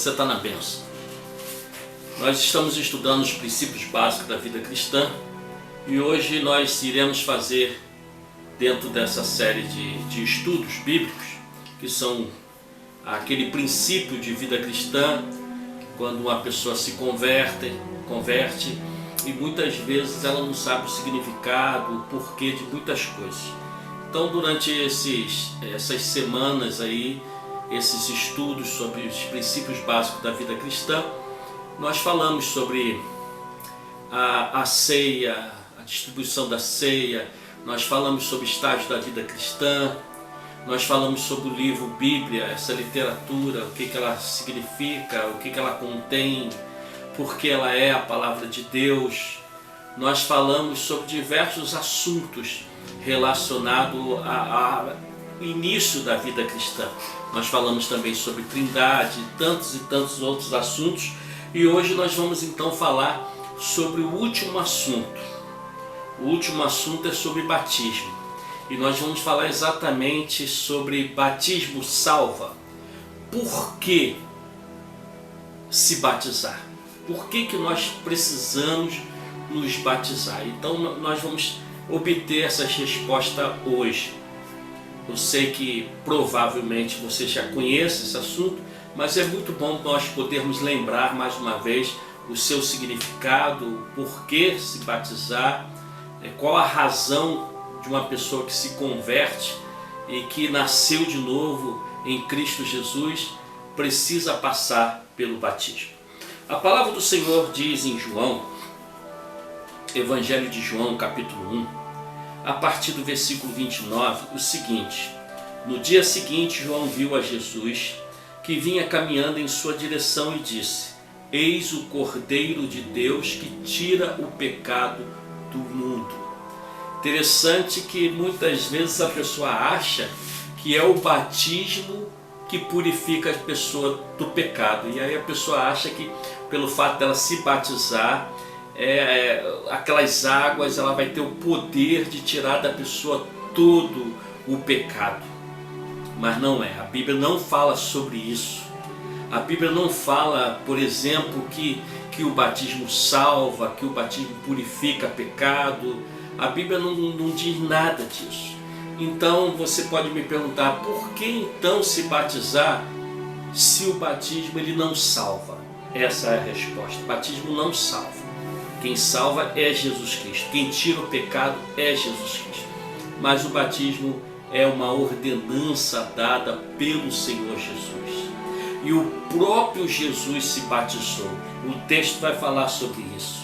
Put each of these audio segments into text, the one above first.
Você está na bênção. Nós estamos estudando os princípios básicos da vida cristã e hoje nós iremos fazer, dentro dessa série de estudos bíblicos, que são aquele princípio de vida cristã, quando uma pessoa se converte e muitas vezes ela não sabe o significado, o porquê de muitas coisas. Então, durante essas semanas aí, esses estudos sobre os princípios básicos da vida cristã, nós falamos sobre a ceia, a distribuição da ceia, nós falamos sobre estágios da vida cristã, nós falamos sobre o livro Bíblia, essa literatura, o que ela significa, o que ela contém, porque ela é a palavra de Deus. Nós falamos sobre diversos assuntos relacionados ao início da vida cristã. Nós falamos também sobre Trindade, tantos e tantos outros assuntos. E hoje nós vamos então falar sobre o último assunto. O último assunto é sobre batismo. E nós vamos falar exatamente sobre batismo salva. Por que se batizar? Por que nós precisamos nos batizar? Então nós vamos obter essas respostas hoje. Eu sei que provavelmente você já conhece esse assunto, mas é muito bom nós podermos lembrar mais uma vez o seu significado, o porquê se batizar, qual a razão de uma pessoa que se converte e que nasceu de novo em Cristo Jesus, precisa passar pelo batismo. A palavra do Senhor diz em João, Evangelho de João, capítulo 1, a partir do versículo 29, o seguinte: no dia seguinte, João viu a Jesus, que vinha caminhando em sua direção, e disse: eis o Cordeiro de Deus que tira o pecado do mundo. Interessante que muitas vezes a pessoa acha que é o batismo que purifica a pessoa do pecado, e aí a pessoa acha que pelo fato dela se batizar, aquelas águas, ela vai ter o poder de tirar da pessoa todo o pecado. Mas não é, a Bíblia não fala sobre isso. A Bíblia não fala, por exemplo, que o batismo salva, que o batismo purifica pecado. A Bíblia não diz nada disso. Então você pode me perguntar, por que então se batizar se o batismo ele não salva? Essa é a resposta. O batismo não salva. Quem salva é Jesus Cristo. Quem tira o pecado é Jesus Cristo. Mas o batismo é uma ordenança dada pelo Senhor Jesus. E o próprio Jesus se batizou. O texto vai falar sobre isso.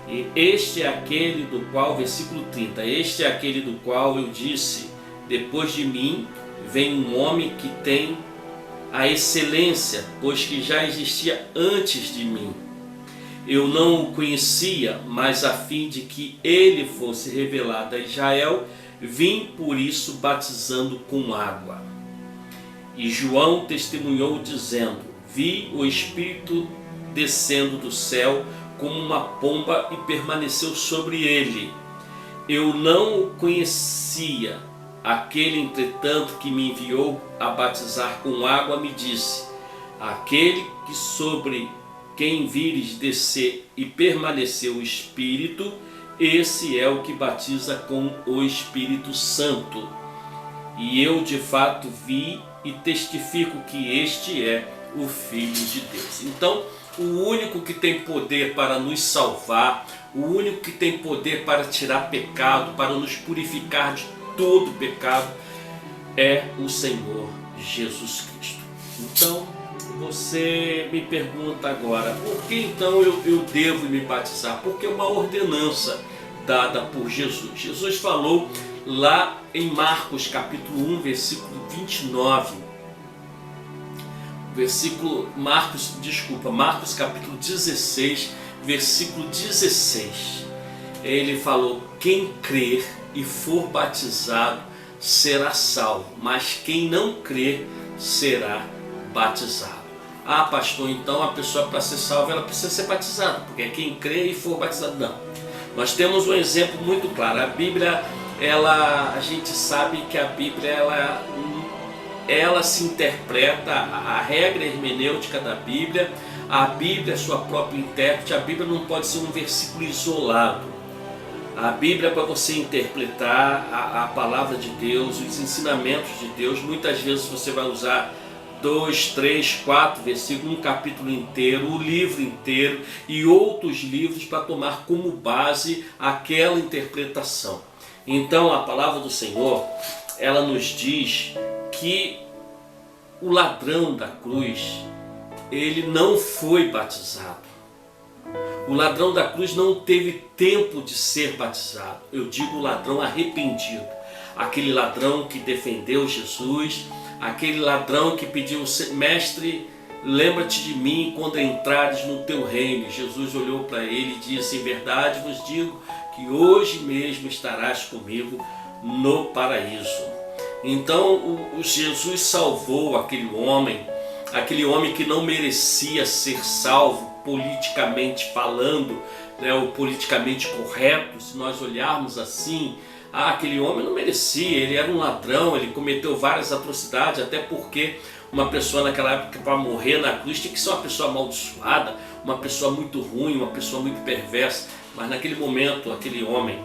E este é aquele do qual, versículo 30, este é aquele do qual eu disse: depois de mim vem um homem que tem a excelência, pois que já existia antes de mim. Eu não o conhecia, mas a fim de que ele fosse revelado a Israel, vim por isso batizando com água. E João testemunhou dizendo: vi o Espírito descendo do céu como uma pomba e permaneceu sobre ele. Eu não o conhecia. Aquele, entretanto, que me enviou a batizar com água me disse: aquele que sobre quem vires descer e permanecer o Espírito, esse é o que batiza com o Espírito Santo. E eu de fato vi e testifico que este é o Filho de Deus. Então, o único que tem poder para nos salvar, o único que tem poder para tirar pecado, para nos purificar de todo pecado, é o Senhor Jesus Cristo. Então, você me pergunta agora, por que então eu devo me batizar? Porque é uma ordenança dada por Jesus. Jesus falou lá em Marcos capítulo 1, versículo 29. Marcos capítulo 16, versículo 16. Ele falou: quem crer e for batizado será salvo, mas quem não crer será batizado. Ah, pastor, então a pessoa, para ser salva, ela precisa ser batizada, porque quem crê e for batizado, não. Nós temos um exemplo muito claro. A Bíblia, a gente sabe que a Bíblia, ela ela se interpreta, a regra hermenêutica da Bíblia, a Bíblia é sua própria intérprete, a Bíblia não pode ser um versículo isolado. A Bíblia, para você interpretar a palavra de Deus, os ensinamentos de Deus, muitas vezes você vai usar 2, 3, 4 versículos, um capítulo inteiro, o livro inteiro e outros livros para tomar como base aquela interpretação. Então a palavra do Senhor, ela nos diz que o ladrão da cruz, ele não foi batizado. O ladrão da cruz não teve tempo de ser batizado. Eu digo ladrão arrependido. Aquele ladrão que defendeu Jesus, aquele ladrão que pediu: mestre, lembra-te de mim quando entrares no teu reino. Jesus olhou para ele e disse: em verdade vos digo que hoje mesmo estarás comigo no paraíso. Então Jesus salvou aquele homem que não merecia ser salvo politicamente falando, né, o politicamente correto. Se nós olharmos assim, aquele homem não merecia, ele era um ladrão, ele cometeu várias atrocidades, até porque uma pessoa naquela época, para morrer na cruz, tinha que ser uma pessoa amaldiçoada, uma pessoa muito ruim, uma pessoa muito perversa. Mas naquele momento, aquele homem,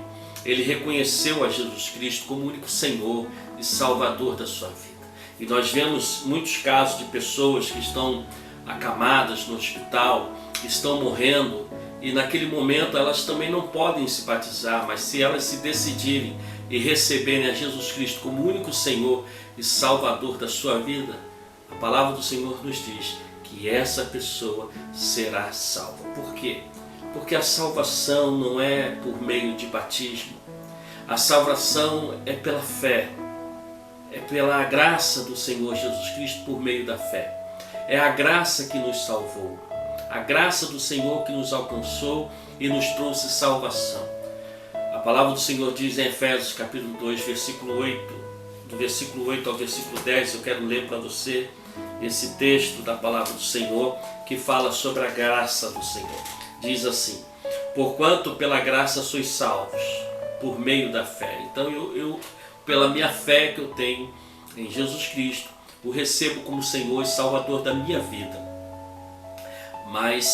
ele reconheceu a Jesus Cristo como o único Senhor e Salvador da sua vida. E nós vemos muitos casos de pessoas que estão acamadas no hospital, estão morrendo, e naquele momento elas também não podem se batizar, mas se elas se decidirem e receberem a Jesus Cristo como único Senhor e Salvador da sua vida, a palavra do Senhor nos diz que essa pessoa será salva. Por quê? Porque a salvação não é por meio de batismo, a salvação é pela fé, é pela graça do Senhor Jesus Cristo por meio da fé. É a graça que nos salvou, a graça do Senhor que nos alcançou e nos trouxe salvação. A palavra do Senhor diz em Efésios capítulo 2, versículo 8, do versículo 8 ao versículo 10, eu quero ler para você esse texto da palavra do Senhor que fala sobre a graça do Senhor. Diz assim: porquanto pela graça sois salvos, por meio da fé. Então eu pela minha fé que eu tenho em Jesus Cristo, o recebo como Senhor e Salvador da minha vida. Mas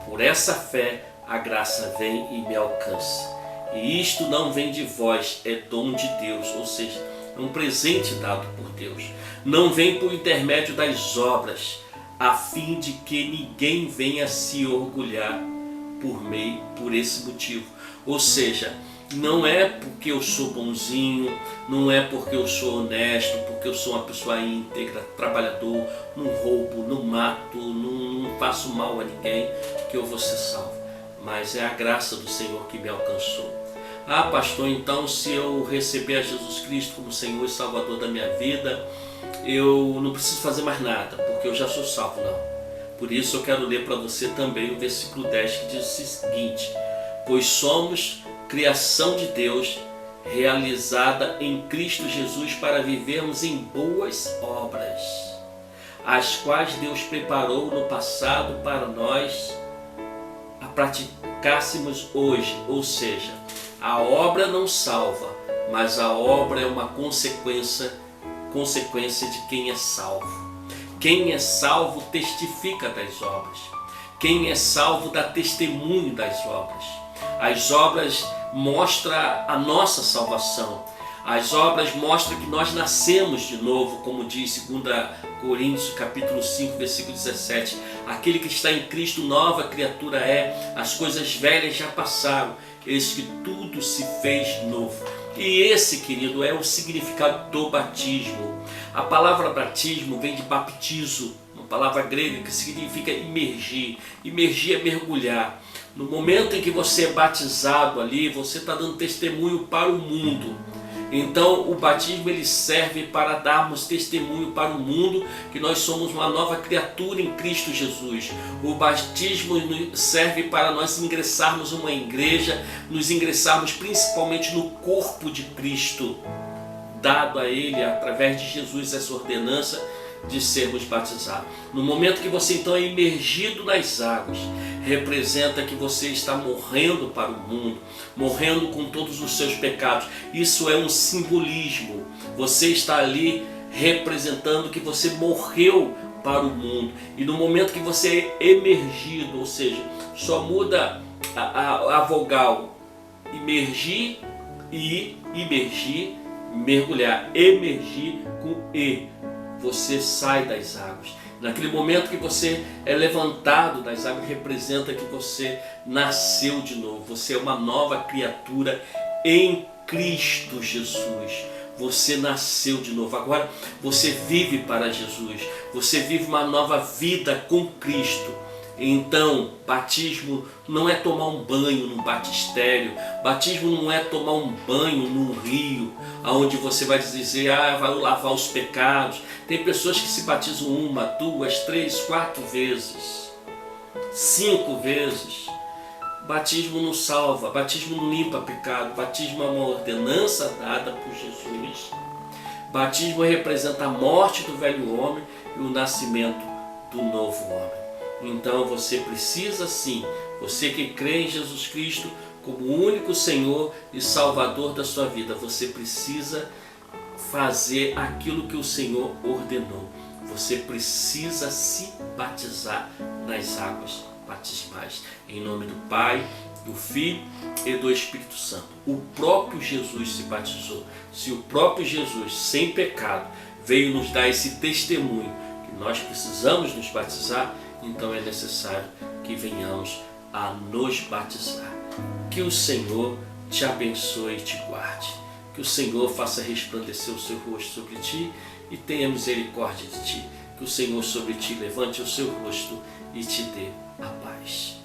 por essa fé a graça vem e me alcança. E isto não vem de vós, é dom de Deus, ou seja, é um presente dado por Deus. Não vem por intermédio das obras, a fim de que ninguém venha se orgulhar por esse motivo. Ou seja, não é porque eu sou bonzinho, não é porque eu sou honesto, porque eu sou uma pessoa íntegra, trabalhador, não roubo, não mato, não faço mal a ninguém, que eu vou ser salvo. Mas é a graça do Senhor que me alcançou. Ah, pastor, então se eu receber a Jesus Cristo como Senhor e Salvador da minha vida, eu não preciso fazer mais nada, porque eu já sou salvo. Não. Por isso eu quero ler para você também o versículo 10 que diz o seguinte: pois somos criação de Deus, realizada em Cristo Jesus para vivermos em boas obras, as quais Deus preparou no passado para nós a praticássemos hoje. Ou seja, a obra não salva, mas a obra é uma consequência de quem é salvo. Quem é salvo testifica das obras. Quem é salvo dá testemunho das obras. As obras mostram a nossa salvação. As obras mostram que nós nascemos de novo, como diz 2 Coríntios capítulo 5, versículo 17. Aquele que está em Cristo, nova criatura é. As coisas velhas já passaram, eis que tudo se fez novo. E esse, querido, é o significado do batismo. A palavra batismo vem de baptizo, uma palavra grega que significa imergir. Imergir é mergulhar. No momento em que você é batizado ali, você está dando testemunho para o mundo. Então o batismo ele serve para darmos testemunho para o mundo que nós somos uma nova criatura em Cristo Jesus. O batismo serve para nós ingressarmos em uma igreja, nos ingressarmos principalmente no corpo de Cristo, dado a Ele através de Jesus essa ordenança de sermos batizados. No momento que você então é imergido nas águas, representa que você está morrendo para o mundo, morrendo com todos os seus pecados. Isso é um simbolismo. Você está ali representando que você morreu para o mundo. E no momento que você é emergido, ou seja, só muda a vogal imergir e imergir, mergulhar, emergir com E. Você sai das águas. Naquele momento que você é levantado das águas, representa que você nasceu de novo. Você é uma nova criatura em Cristo Jesus. Você nasceu de novo. Agora você vive para Jesus. Você vive uma nova vida com Cristo. Então, batismo não é tomar um banho num batistério. Batismo não é tomar um banho num rio, onde você vai dizer, vai lavar os pecados. Tem pessoas que se batizam 1, 2, 3, 4 vezes, 5 vezes. Batismo não salva, batismo não limpa pecado. Batismo é uma ordenança dada por Jesus. Batismo representa a morte do velho homem e o nascimento do novo homem. Então você precisa sim, você que crê em Jesus Cristo como o único Senhor e Salvador da sua vida, você precisa fazer aquilo que o Senhor ordenou. Você precisa se batizar nas águas batismais. Em nome do Pai, do Filho e do Espírito Santo. O próprio Jesus se batizou. Se o próprio Jesus, sem pecado, veio nos dar esse testemunho que nós precisamos nos batizar, então é necessário que venhamos a nos batizar. Que o Senhor te abençoe e te guarde. Que o Senhor faça resplandecer o seu rosto sobre ti e tenha misericórdia de ti. Que o Senhor sobre ti levante o seu rosto e te dê a paz.